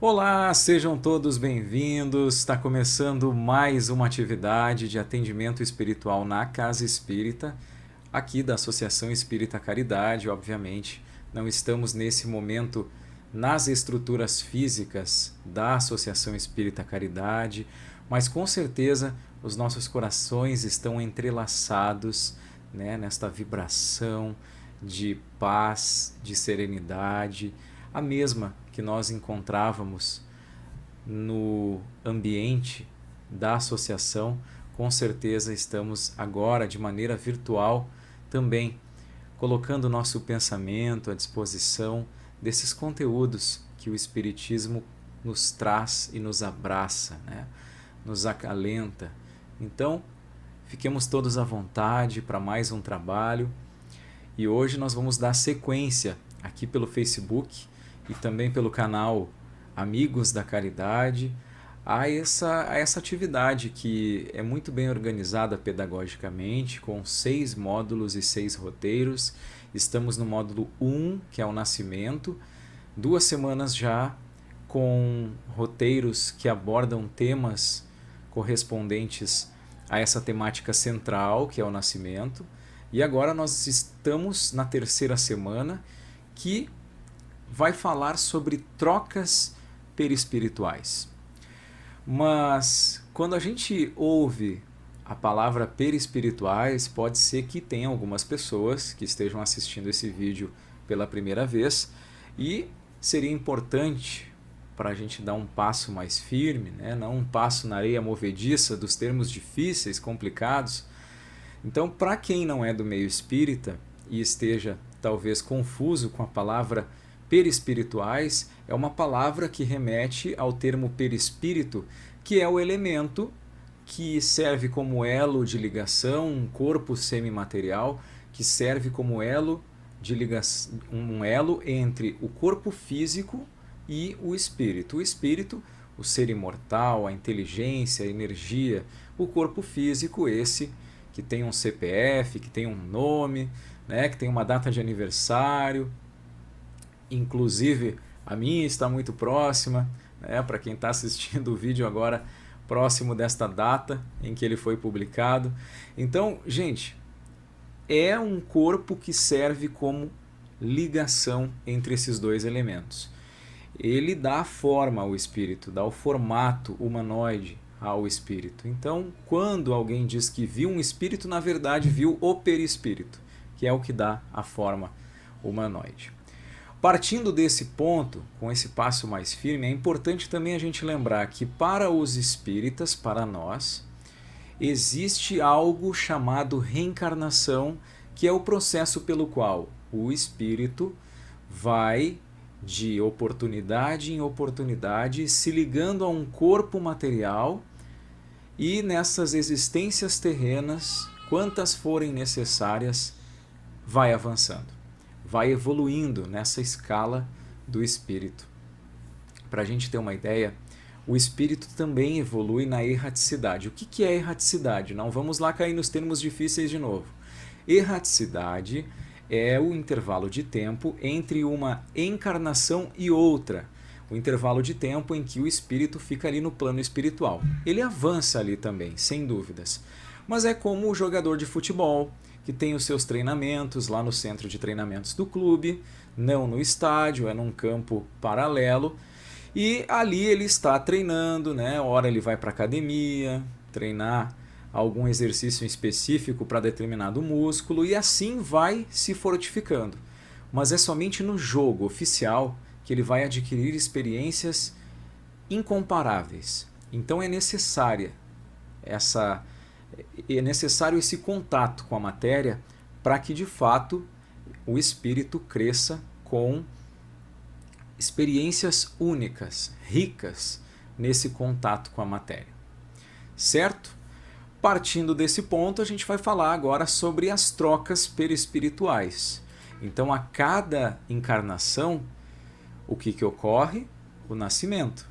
Olá, sejam todos bem-vindos. Está começando mais uma atividade de atendimento espiritual na Casa Espírita, aqui da Associação Espírita Caridade, obviamente. Não estamos nesse momento nas estruturas físicas da Associação Espírita Caridade, mas com certeza os nossos corações estão entrelaçados, né, nesta vibração de paz, de serenidade, a mesma que nós encontrávamos no ambiente da associação. Com certeza estamos agora de maneira virtual também colocando nosso pensamento à disposição desses conteúdos que o Espiritismo nos traz e nos abraça, né? Nos acalenta. Então, fiquemos todos à vontade para mais um trabalho. E hoje nós vamos dar sequência aqui pelo Facebook e também pelo canal Amigos da Caridade a essa atividade que é muito bem organizada pedagogicamente, com 6 módulos e 6 roteiros. Estamos no módulo 1, que é o Nascimento, 2 semanas já com roteiros que abordam temas correspondentes a essa temática central, que é o Nascimento. E agora nós estamos na 3ª semana, que vai falar sobre trocas perispirituais. Mas quando a gente ouve a palavra perispirituais, pode ser que tenha algumas pessoas que estejam assistindo esse vídeo pela primeira vez e seria importante para a gente dar um passo mais firme, né? Não um passo na areia movediça dos termos difíceis, complicados. Então, para quem não é do meio espírita e esteja talvez confuso com a palavra perispirituais, é uma palavra que remete ao termo perispírito, que é o elemento que serve como elo de ligação, um corpo semimaterial que serve como elo de ligação, um elo entre o corpo físico e o espírito. O espírito, o ser imortal, a inteligência, a energia. O corpo físico, esse que tem um CPF, que tem um nome, né, que tem uma data de aniversário. Inclusive, a minha está muito próxima, né, para quem está assistindo o vídeo agora, próximo desta data em que ele foi publicado. Então, gente, é um corpo que serve como ligação entre esses dois elementos. Ele dá a forma ao espírito, dá o formato humanoide ao espírito. Então, quando alguém diz que viu um espírito, na verdade viu o perispírito, que é o que dá a forma humanoide. Partindo desse ponto, com esse passo mais firme, é importante também a gente lembrar que para os espíritas, para nós, existe algo chamado reencarnação, que é o processo pelo qual o espírito vai de oportunidade em oportunidade se ligando a um corpo material e nessas existências terrenas, quantas forem necessárias, vai avançando, vai evoluindo nessa escala do espírito. Para a gente ter uma ideia, o espírito também evolui na erraticidade. O que é erraticidade? Não vamos lá cair nos termos difíceis de novo. Erraticidade é o intervalo de tempo entre uma encarnação e outra. O intervalo de tempo em que o espírito fica ali no plano espiritual. Ele avança ali também, sem dúvidas. Mas é como o jogador de futebol, que tem os seus treinamentos lá no centro de treinamentos do clube, não no estádio, é num campo paralelo. E ali ele está treinando, né? Ora ele vai para a academia, treinar algum exercício específico para determinado músculo e assim vai se fortificando. Mas é somente no jogo oficial que ele vai adquirir experiências incomparáveis. Então é necessário esse contato com a matéria para que de fato o espírito cresça com experiências únicas, ricas nesse contato com a matéria. Certo? Partindo desse ponto, a gente vai falar agora sobre as trocas perispirituais. Então, a cada encarnação, o que ocorre? O nascimento.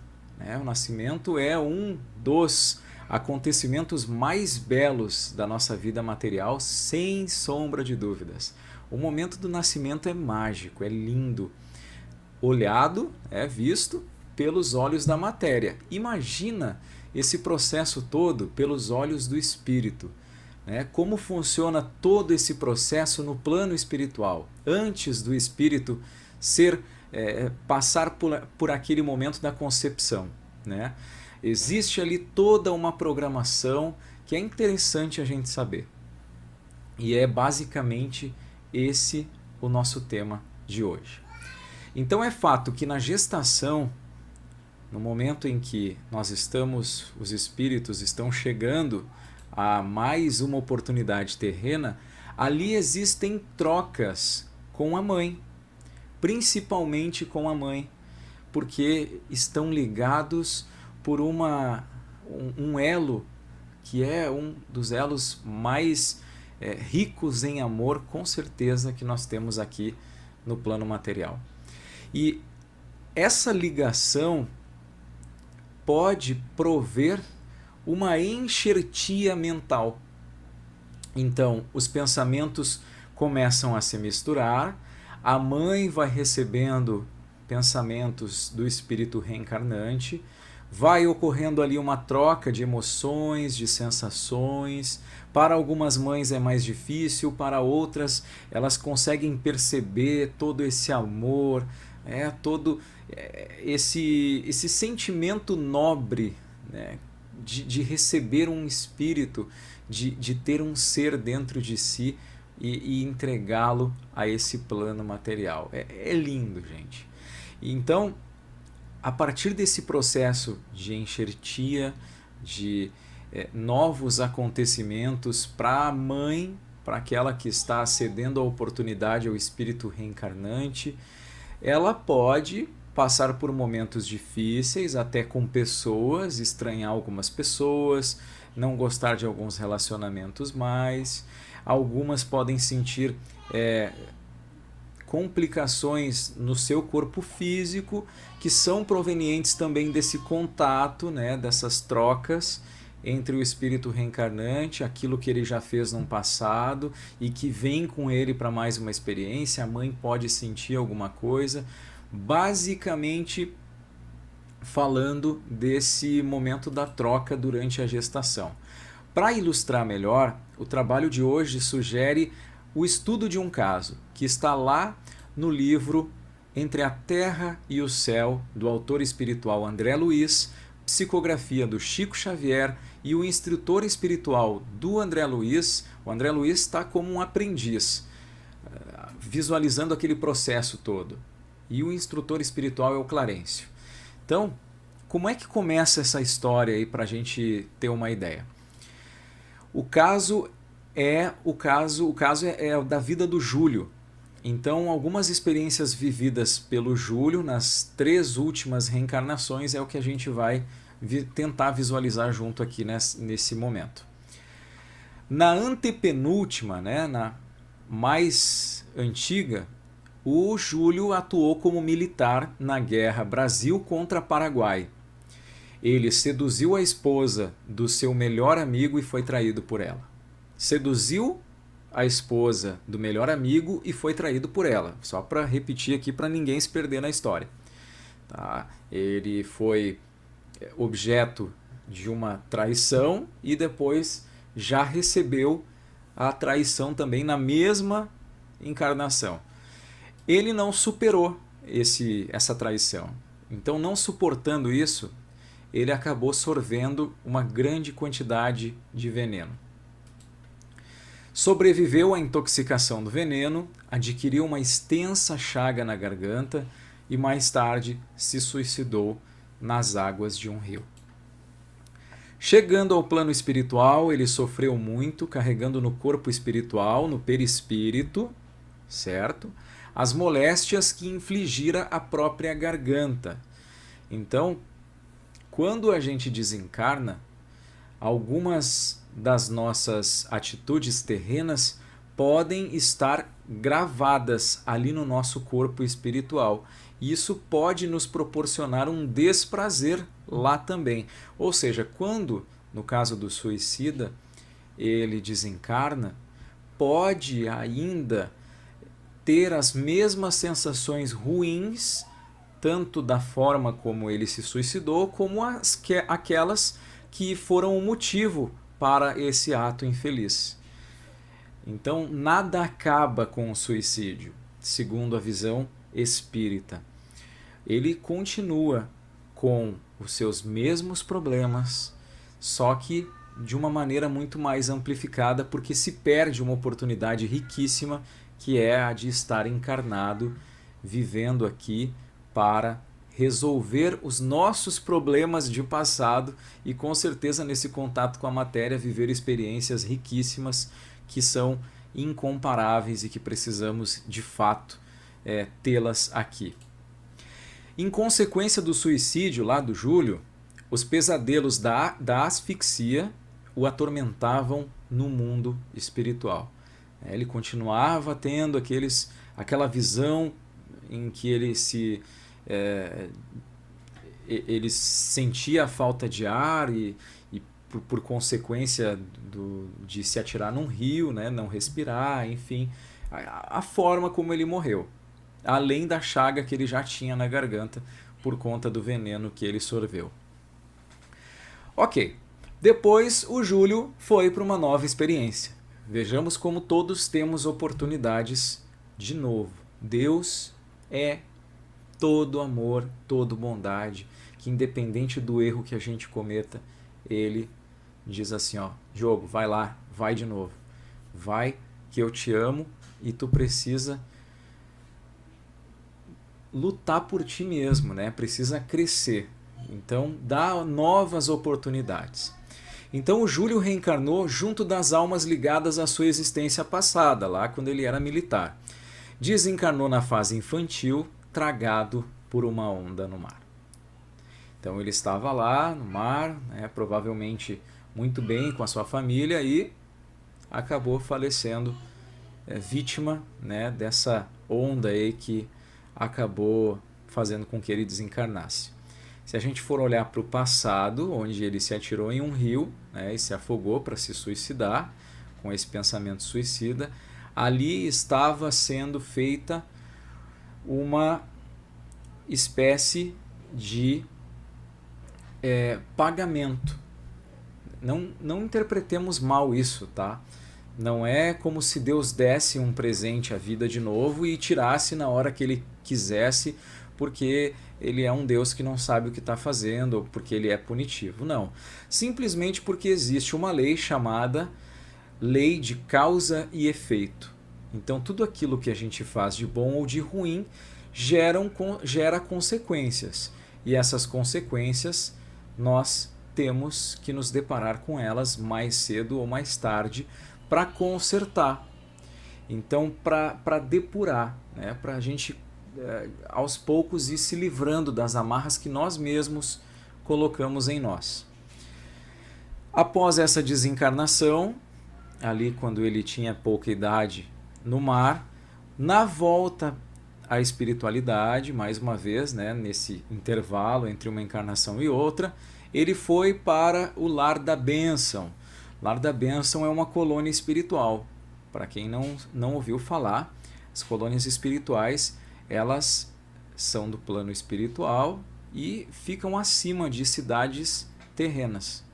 O nascimento é um dos acontecimentos mais belos da nossa vida material, sem sombra de dúvidas. O momento do nascimento é mágico, é lindo. Olhado, é visto, pelos olhos da matéria. Imagina esse processo todo pelos olhos do espírito, né? Como funciona todo esse processo no plano espiritual, antes do espírito passar por aquele momento da concepção, né? Existe ali toda uma programação que é interessante a gente saber. E é basicamente esse o nosso tema de hoje. Então é fato que na gestação, no momento em que os espíritos estão chegando a mais uma oportunidade terrena, ali existem trocas com a mãe, principalmente com a mãe, porque estão ligados por um elo que é um dos elos mais ricos em amor, com certeza, que nós temos aqui no plano material. E essa ligação pode prover uma enxertia mental. Então, os pensamentos começam a se misturar, a mãe vai recebendo pensamentos do espírito reencarnante, vai ocorrendo ali uma troca de emoções, de sensações. Para algumas mães é mais difícil, para outras elas conseguem perceber todo esse amor, todo esse sentimento nobre, né, de receber um espírito, de ter um ser dentro de si e entregá-lo a esse plano material. É lindo, gente. Então, a partir desse processo de enxertia, de novos acontecimentos para a mãe, para aquela que está cedendo a oportunidade ao espírito reencarnante, ela pode passar por momentos difíceis, até com pessoas, estranhar algumas pessoas, não gostar de alguns relacionamentos mais. Algumas podem sentir complicações no seu corpo físico, que são provenientes também desse contato, né, dessas trocas entre o espírito reencarnante, aquilo que ele já fez no passado e que vem com ele para mais uma experiência. A mãe pode sentir alguma coisa, basicamente falando desse momento da troca durante a gestação. Para ilustrar melhor, o trabalho de hoje sugere o estudo de um caso que está lá no livro Entre a Terra e o Céu, do autor espiritual André Luiz, psicografia do Chico Xavier e o instrutor espiritual do André Luiz. O André Luiz está como um aprendiz, visualizando aquele processo todo. E o instrutor espiritual é o Clarencio. Então, como é que começa essa história aí para a gente ter uma ideia? O caso é da vida do Júlio. Então, algumas experiências vividas pelo Júlio nas 3 últimas reencarnações é o que a gente vai tentar visualizar junto aqui nesse momento. Na antepenúltima, né, na mais antiga, o Júlio atuou como militar na guerra Brasil contra Paraguai. Ele seduziu a esposa do seu melhor amigo e foi traído por ela. Seduziu a esposa do melhor amigo e foi traído por ela. Só para repetir aqui, para ninguém se perder na história. Tá? Ele foi objeto de uma traição e depois já recebeu a traição também na mesma encarnação. Ele não superou essa traição. Então, não suportando isso, ele acabou sorvendo uma grande quantidade de veneno. Sobreviveu à intoxicação do veneno, adquiriu uma extensa chaga na garganta e mais tarde se suicidou nas águas de um rio. Chegando ao plano espiritual, ele sofreu muito, carregando no corpo espiritual, no perispírito, certo? As moléstias que infligira a própria garganta. Então, quando a gente desencarna, algumas das nossas atitudes terrenas podem estar gravadas ali no nosso corpo espiritual. E isso pode nos proporcionar um desprazer lá também. Ou seja, quando, no caso do suicida, ele desencarna, pode ainda ter as mesmas sensações ruins tanto da forma como ele se suicidou, como aquelas que foram o motivo para esse ato infeliz. Então, nada acaba com o suicídio, segundo a visão espírita. Ele continua com os seus mesmos problemas, só que de uma maneira muito mais amplificada, porque se perde uma oportunidade riquíssima, que é a de estar encarnado, vivendo aqui para resolver os nossos problemas de passado e, com certeza, nesse contato com a matéria, viver experiências riquíssimas que são incomparáveis e que precisamos, de fato, tê-las aqui. Em consequência do suicídio lá do Júlio, os pesadelos da asfixia o atormentavam no mundo espiritual. Ele continuava tendo aquela visão em que ele sentia a falta de ar e por consequência de se atirar num rio, né, não respirar, enfim, a forma como ele morreu, além da chaga que ele já tinha na garganta por conta do veneno que ele sorveu. Ok, depois o Júlio foi para uma nova experiência. Vejamos como todos temos oportunidades de novo. Deus é todo amor, todo bondade, que independente do erro que a gente cometa, Ele diz assim, ó, Diogo, vai lá, vai de novo. Vai que eu te amo e tu precisa lutar por ti mesmo, né? Precisa crescer. Então, dá novas oportunidades. Então, o Júlio reencarnou junto das almas ligadas à sua existência passada, lá quando ele era militar. Desencarnou na fase infantil, tragado por uma onda no mar. Então, ele estava lá no mar, né, provavelmente muito bem com a sua família e acabou falecendo, vítima, né, dessa onda aí que acabou fazendo com que ele desencarnasse. Se a gente for olhar para o passado, onde ele se atirou em um rio, né, e se afogou para se suicidar, com esse pensamento suicida, ali estava sendo feita uma espécie de pagamento. Não interpretemos mal isso, tá? Não é como se Deus desse um presente à vida de novo e tirasse na hora que ele quisesse, porque ele é um Deus que não sabe o que está fazendo, ou porque ele é punitivo. Não. Simplesmente porque existe uma lei chamada lei de causa e efeito. Então, tudo aquilo que a gente faz de bom ou de ruim gera consequências. E essas consequências, nós temos que nos deparar com elas mais cedo ou mais tarde para consertar. Então, para depurar, né? Para a gente aos poucos ir se livrando das amarras que nós mesmos colocamos em nós. Após essa desencarnação, ali quando ele tinha pouca idade no mar, na volta à espiritualidade, mais uma vez, né, nesse intervalo entre uma encarnação e outra, ele foi para o Lar da Bênção. Lar da Bênção é uma colônia espiritual. Para quem não ouviu falar, as colônias espirituais, elas são do plano espiritual e ficam acima de cidades terrenas.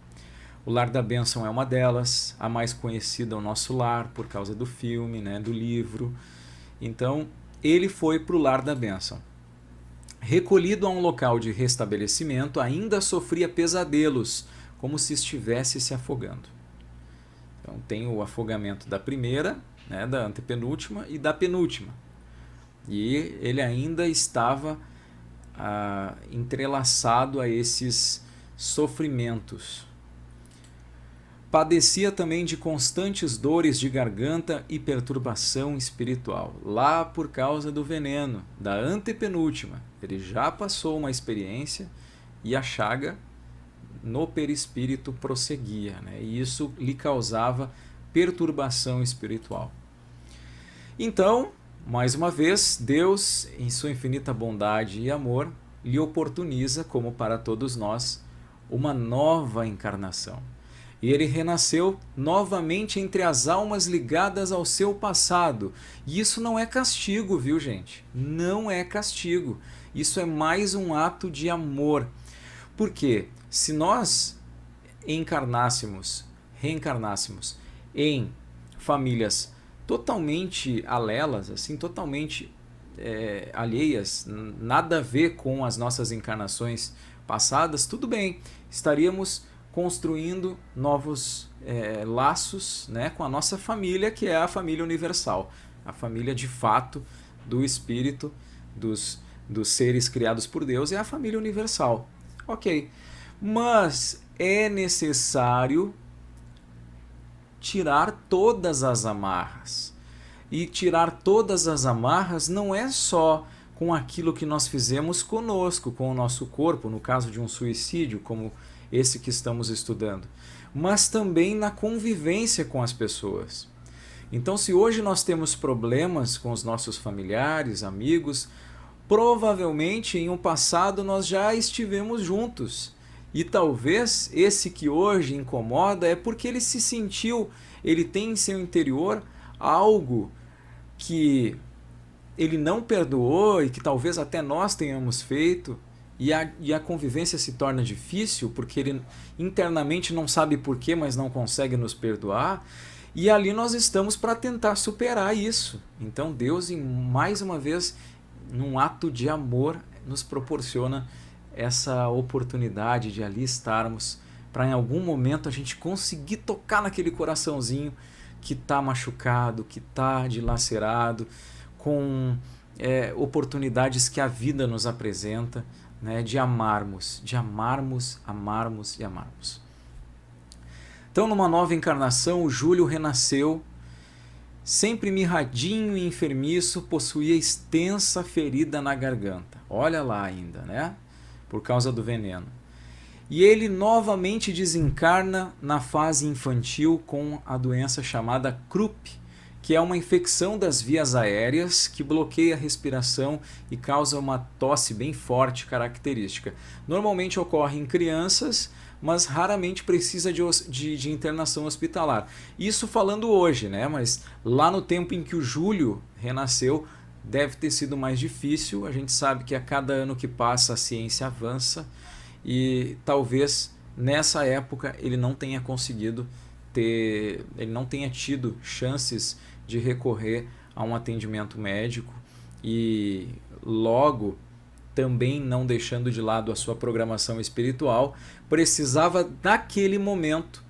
O Lar da Bênção é uma delas, a mais conhecida, é o Nosso Lar, por causa do filme, né, do livro. Então, ele foi para o Lar da Bênção. Recolhido a um local de restabelecimento, ainda sofria pesadelos, como se estivesse se afogando. Então, tem o afogamento da primeira, né, da antepenúltima e da penúltima. E ele ainda estava entrelaçado a esses sofrimentos. Padecia também de constantes dores de garganta e perturbação espiritual, lá por causa do veneno, da antepenúltima. Ele já passou uma experiência e a chaga no perispírito prosseguia, né? E isso lhe causava perturbação espiritual. Então, mais uma vez, Deus, em sua infinita bondade e amor, lhe oportuniza, como para todos nós, uma nova encarnação. E ele renasceu novamente entre as almas ligadas ao seu passado. E isso não é castigo, viu, gente? Não é castigo. Isso é mais um ato de amor. Porque se nós reencarnássemos em famílias totalmente alelas, assim, totalmente alheias, nada a ver com as nossas encarnações passadas, tudo bem, estaríamos construindo novos laços, né, com a nossa família, que é a família universal, a família de fato do Espírito, dos seres criados por Deus, é a família universal. Ok, mas é necessário tirar todas as amarras. E tirar todas as amarras não é só com aquilo que nós fizemos conosco, com o nosso corpo, no caso de um suicídio, como esse que estamos estudando, mas também na convivência com as pessoas. Então, se hoje nós temos problemas com os nossos familiares, amigos, provavelmente em um passado nós já estivemos juntos. E talvez esse que hoje incomoda é porque ele se sentiu, ele tem em seu interior algo que ele não perdoou e que talvez até nós tenhamos feito, e a convivência se torna difícil porque ele internamente não sabe porquê, mas não consegue nos perdoar, e ali nós estamos para tentar superar isso. Então Deus, mais uma vez, num ato de amor, nos proporciona essa oportunidade de ali estarmos, para em algum momento a gente conseguir tocar naquele coraçãozinho que está machucado, que está dilacerado, com oportunidades que a vida nos apresenta, né, de amarmos, amarmos e amarmos. Então, numa nova encarnação, o Júlio renasceu, sempre mirradinho e enfermiço, possuía extensa ferida na garganta. Olha lá ainda, né? Por causa do veneno. E ele novamente desencarna na fase infantil com a doença chamada Krupp, que é uma infecção das vias aéreas que bloqueia a respiração e causa uma tosse bem forte característica. Normalmente ocorre em crianças, mas raramente precisa de internação hospitalar. Isso falando hoje, né? Mas lá no tempo em que o Júlio renasceu, deve ter sido mais difícil. A gente sabe que a cada ano que passa a ciência avança e talvez nessa época ele não tenha conseguido ele não tenha tido chances de recorrer a um atendimento médico e logo, também não deixando de lado a sua programação espiritual, precisava daquele momento,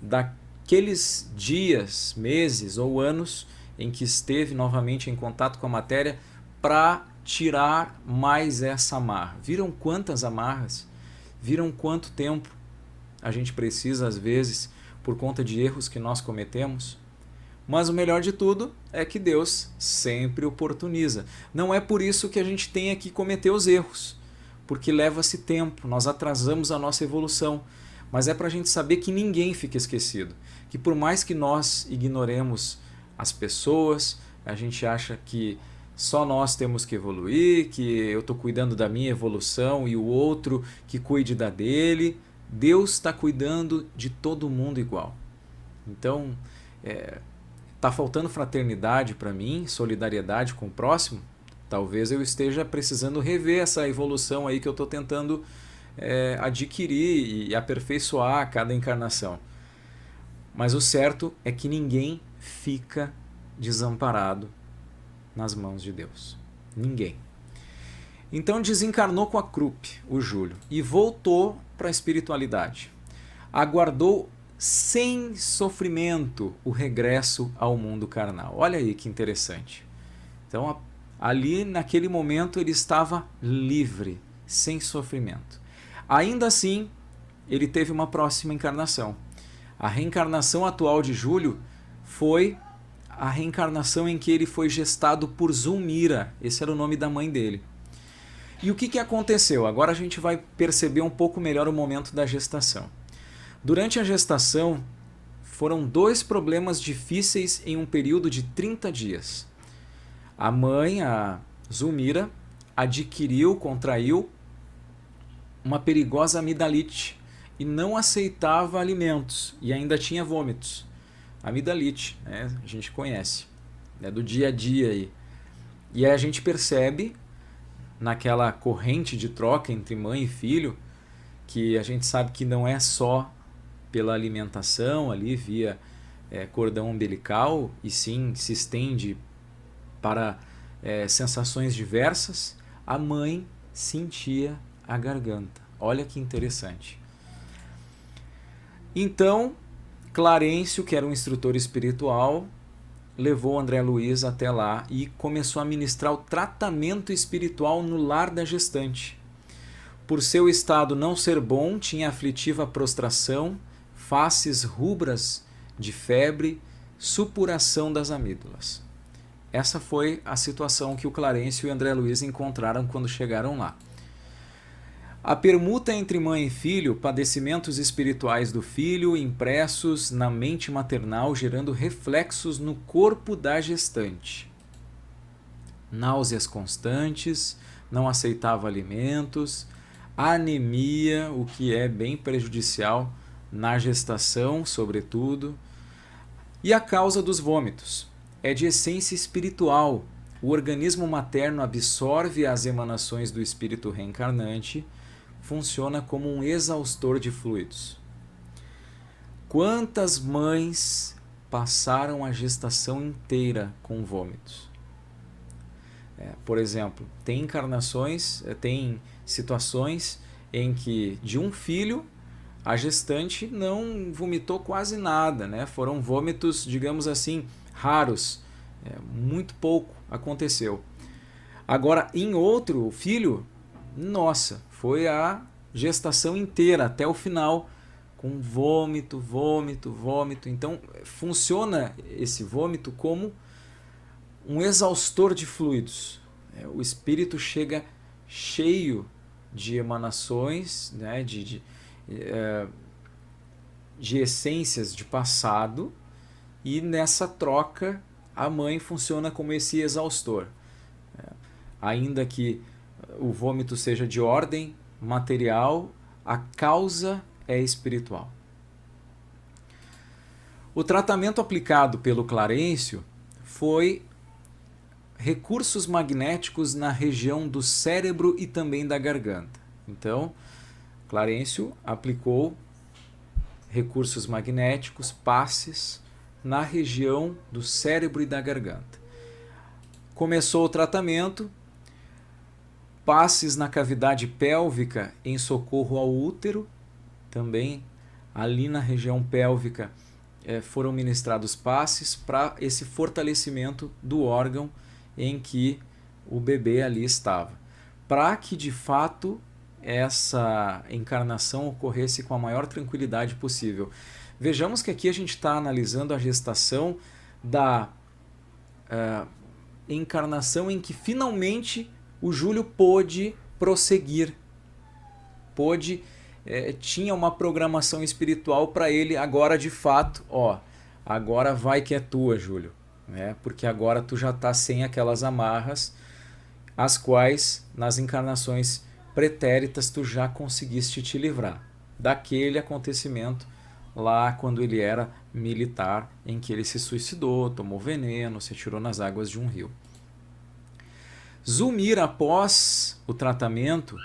daqueles dias, meses ou anos em que esteve novamente em contato com a matéria para tirar mais essa amarra. Viram quantas amarras? Viram quanto tempo a gente precisa às vezes por conta de erros que nós cometemos? Mas o melhor de tudo é que Deus sempre oportuniza. Não é por isso que a gente tem que cometer os erros, porque leva-se tempo, nós atrasamos a nossa evolução. Mas é para a gente saber que ninguém fica esquecido, que por mais que nós ignoremos as pessoas, a gente acha que só nós temos que evoluir, que eu estou cuidando da minha evolução e o outro que cuide da dele. Deus está cuidando de todo mundo igual. Então, está faltando fraternidade para mim, solidariedade com o próximo? Talvez eu esteja precisando rever essa evolução aí que eu estou tentando adquirir e aperfeiçoar a cada encarnação. Mas o certo é que ninguém fica desamparado nas mãos de Deus. Ninguém. Então desencarnou com a Krupp, o Júlio, e voltou para a espiritualidade. Aguardou sem sofrimento o regresso ao mundo carnal. Olha aí que interessante. Então ali naquele momento ele estava livre, sem sofrimento. Ainda assim, ele teve uma próxima encarnação. A reencarnação atual de Júlio foi a reencarnação em que ele foi gestado por Zulmira. Esse era o nome da mãe dele. E o que aconteceu? Agora a gente vai perceber um pouco melhor o momento da gestação. Durante a gestação, foram 2 problemas difíceis em um período de 30 dias. A mãe, a Zulmira, contraiu uma perigosa amidalite e não aceitava alimentos e ainda tinha vômitos. Amidalite, né? A gente conhece, é do dia a dia aí. E aí a gente percebe naquela corrente de troca entre mãe e filho, que a gente sabe que não é só pela alimentação ali via cordão umbilical, e sim se estende para sensações diversas, a mãe sentia a garganta. Olha que interessante. Então, Clarencio, que era um instrutor espiritual, levou André Luiz até lá e começou a ministrar o tratamento espiritual no lar da gestante. Por seu estado não ser bom, tinha aflitiva prostração, faces rubras de febre, supuração das amígdalas. Essa foi a situação que o Clarencio e o André Luiz encontraram quando chegaram lá. A permuta entre mãe e filho, padecimentos espirituais do filho impressos na mente maternal, gerando reflexos no corpo da gestante. Náuseas constantes, não aceitava alimentos, anemia, o que é bem prejudicial na gestação, sobretudo. E a causa dos vômitos é de essência espiritual. O organismo materno absorve as emanações do espírito reencarnante, funciona como um exaustor de fluidos. Quantas mães passaram a gestação inteira com vômitos? Por exemplo, tem encarnações, tem situações em que de um filho a gestante não vomitou quase nada, né? Foram vômitos, digamos assim, raros, muito pouco aconteceu. Agora, em outro filho, nossa, foi a gestação inteira até o final, com vômito, vômito, vômito. Então, funciona esse vômito como um exaustor de fluidos. O espírito chega cheio de emanações, né, de essências de passado, e nessa troca a mãe funciona como esse exaustor. Ainda que o vômito seja de ordem material, a causa é espiritual. O tratamento aplicado pelo Clarencio foi recursos magnéticos na região do cérebro e também da garganta. Então, Clarencio aplicou recursos magnéticos, passes, na região do cérebro e da garganta. Começou o tratamento, passes na cavidade pélvica em socorro ao útero, também ali na região pélvica foram ministrados passes para esse fortalecimento do órgão em que o bebê ali estava, para que de fato essa encarnação ocorresse com a maior tranquilidade possível. Vejamos que aqui a gente está analisando a gestação da encarnação em que finalmente o Júlio pôde prosseguir, tinha uma programação espiritual para ele agora de fato, agora vai que é tua, Júlio, né? Porque agora tu já está sem aquelas amarras, as quais nas encarnações pretéritas tu já conseguiste te livrar daquele acontecimento lá quando ele era militar, em que ele se suicidou, tomou veneno, se atirou nas águas de um rio. Zulmira, após o tratamento,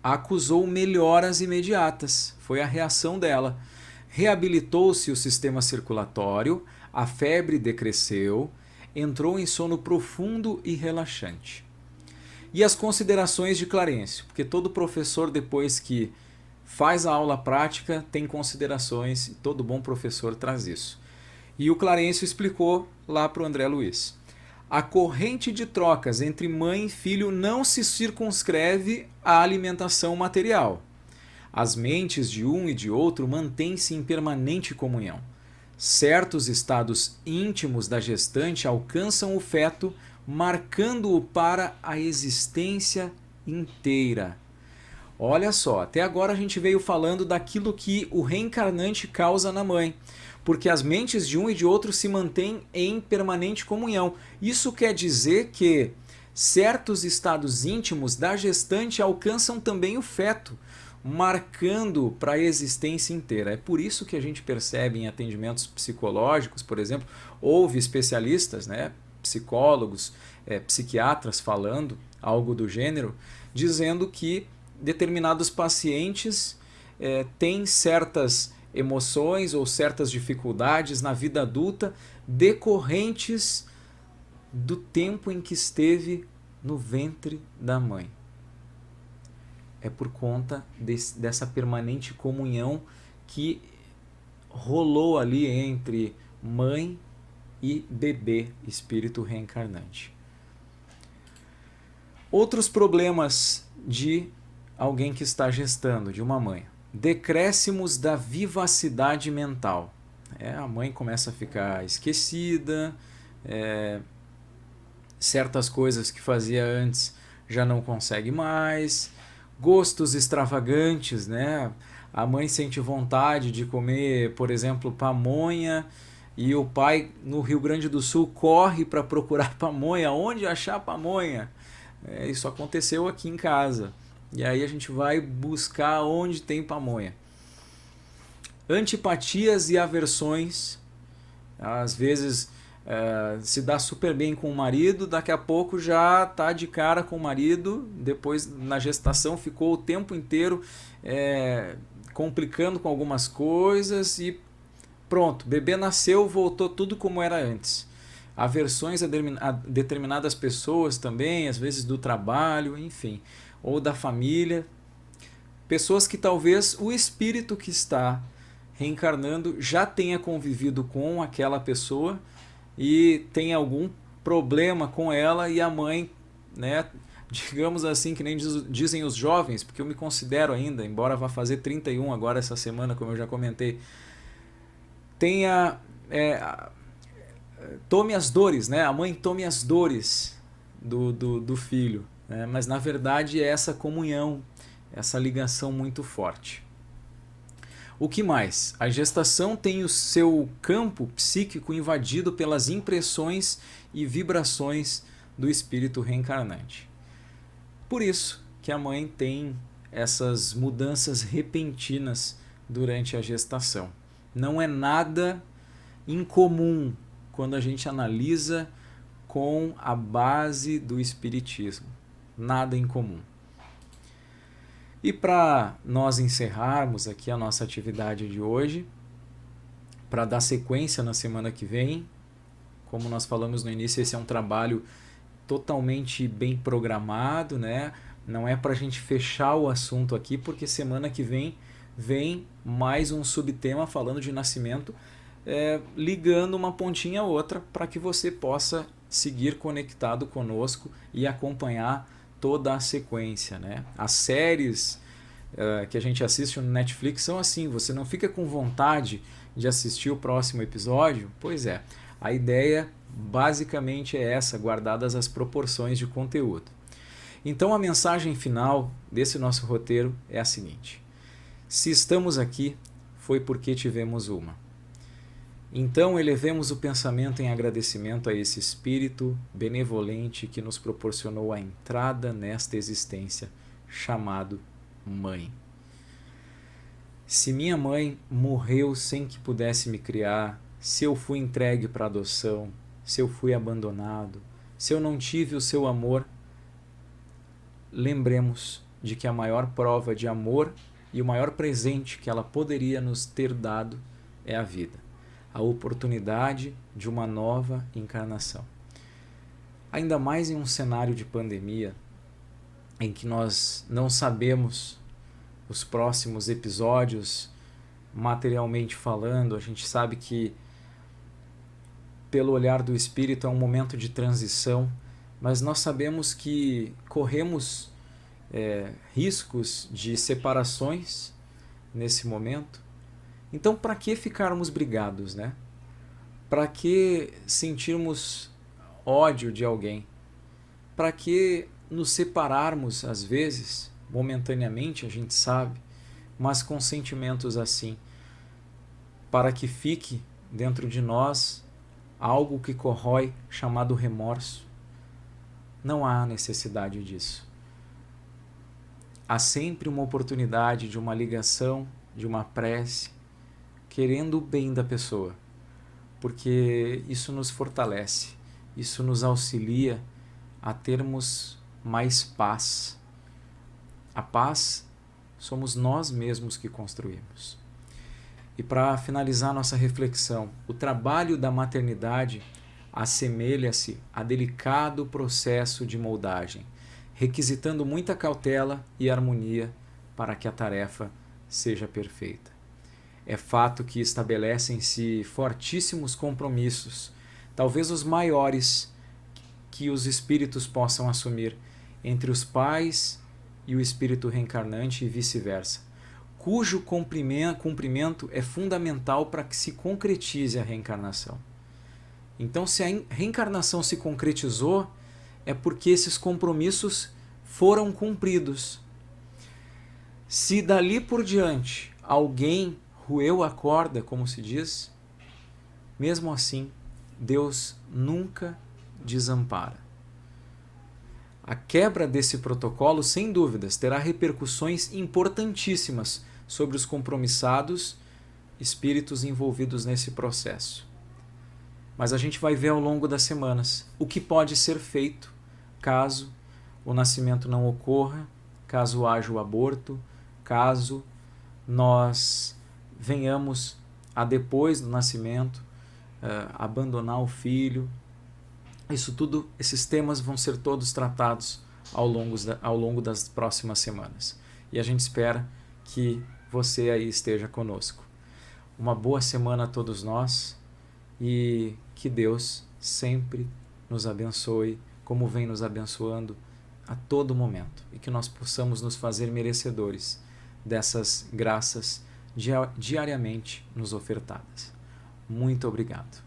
acusou melhoras imediatas. Foi a reação dela. Reabilitou-se o sistema circulatório, a febre decresceu, entrou em sono profundo e relaxante. E as considerações de Clarencio, porque todo professor, depois que faz a aula prática, tem considerações, e todo bom professor traz isso. E o Clarencio explicou lá para o André Luiz. A corrente de trocas entre mãe e filho não se circunscreve à alimentação material. As mentes de um e de outro mantêm-se em permanente comunhão. Certos estados íntimos da gestante alcançam o feto, marcando-o para a existência inteira. Olha só, até agora a gente veio falando daquilo que o reencarnante causa na mãe, porque as mentes de um e de outro se mantêm em permanente comunhão. Isso quer dizer que certos estados íntimos da gestante alcançam também o feto, marcando para a existência inteira. É por isso que a gente percebe em atendimentos psicológicos, por exemplo, houve especialistas, né, psicólogos, psiquiatras falando algo do gênero, dizendo que determinados pacientes têm certas emoções ou certas dificuldades na vida adulta decorrentes do tempo em que esteve no ventre da mãe. É por conta dessa permanente comunhão que rolou ali entre mãe e bebê, espírito reencarnante. Outros problemas de alguém que está gestando, de uma mãe. Decréscimos da vivacidade mental. A mãe começa a ficar esquecida, certas coisas que fazia antes já não consegue mais, gostos extravagantes, né? A mãe sente vontade de comer, por exemplo, pamonha, e o pai no Rio Grande do Sul corre para procurar pamonha. Onde achar pamonha? Isso aconteceu aqui em casa. E aí a gente vai buscar onde tem pamonha. Antipatias e aversões. Às vezes se dá super bem com o marido, daqui a pouco já está de cara com o marido, depois na gestação ficou o tempo inteiro complicando com algumas coisas e pronto, bebê nasceu, voltou tudo como era antes. Aversões a determinadas pessoas também, às vezes do trabalho, enfim, ou da família. Pessoas que talvez o espírito que está reencarnando já tenha convivido com aquela pessoa e tem algum problema com ela e a mãe, né, digamos assim, que nem dizem os jovens, porque eu me considero ainda, embora vá fazer 31 agora essa semana, como eu já comentei, tome as dores, né? A mãe tome as dores do filho, né? Mas na verdade é essa comunhão, essa ligação muito forte. O que mais? A gestação tem o seu campo psíquico invadido pelas impressões e vibrações do espírito reencarnante. Por isso que a mãe tem essas mudanças repentinas durante a gestação. Não é nada incomum quando a gente analisa com a base do espiritismo. Nada incomum. E para nós encerrarmos aqui a nossa atividade de hoje, para dar sequência na semana que vem, como nós falamos no início, esse é um trabalho totalmente bem programado, né? Não é para a gente fechar o assunto aqui, porque semana que vem mais um subtema falando de nascimento, ligando uma pontinha a outra para que você possa seguir conectado conosco e acompanhar toda a sequência, né? As séries que a gente assiste no Netflix são assim, você não fica com vontade de assistir o próximo episódio? Pois é, a ideia basicamente é essa, guardadas as proporções de conteúdo. Então a mensagem final desse nosso roteiro é a seguinte: se estamos aqui, foi porque tivemos uma. Então elevemos o pensamento em agradecimento a esse espírito benevolente que nos proporcionou a entrada nesta existência, chamado Mãe. Se minha mãe morreu sem que pudesse me criar, se eu fui entregue para adoção, se eu fui abandonado, se eu não tive o seu amor, lembremos de que a maior prova de amor e o maior presente que ela poderia nos ter dado é a vida, a oportunidade de uma nova encarnação. Ainda mais em um cenário de pandemia, em que nós não sabemos os próximos episódios, materialmente falando, a gente sabe que, pelo olhar do espírito, é um momento de transição, mas nós sabemos que corremos riscos de separações nesse momento. Então, para que ficarmos brigados, né? Para que sentirmos ódio de alguém? Para que nos separarmos, às vezes, momentaneamente, a gente sabe, mas com sentimentos assim? Para que fique dentro de nós algo que corrói, chamado remorso? Não há necessidade disso. Há sempre uma oportunidade de uma ligação, de uma prece, querendo o bem da pessoa, porque isso nos fortalece, isso nos auxilia a termos mais paz. A paz somos nós mesmos que construímos. E para finalizar nossa reflexão, o trabalho da maternidade assemelha-se a delicado processo de moldagem, requisitando muita cautela e harmonia para que a tarefa seja perfeita. É fato que estabelecem-se fortíssimos compromissos, talvez os maiores que os espíritos possam assumir entre os pais e o espírito reencarnante e vice-versa, cujo cumprimento é fundamental para que se concretize a reencarnação. Então, se a reencarnação se concretizou, é porque esses compromissos foram cumpridos. Se dali por diante alguém roeu a corda, como se diz, mesmo assim, Deus nunca desampara. A quebra desse protocolo, sem dúvidas, terá repercussões importantíssimas sobre os compromissados espíritos envolvidos nesse processo. Mas a gente vai ver ao longo das semanas o que pode ser feito caso o nascimento não ocorra, caso haja o aborto, caso nós venhamos a depois do nascimento abandonar o filho. Isso tudo, esses temas vão ser todos tratados ao longo das próximas semanas. E a gente espera que você aí esteja conosco. Uma boa semana a todos nós e que Deus sempre nos abençoe, como vem nos abençoando a todo momento. E que nós possamos nos fazer merecedores dessas graças diariamente nos ofertadas. Muito obrigado.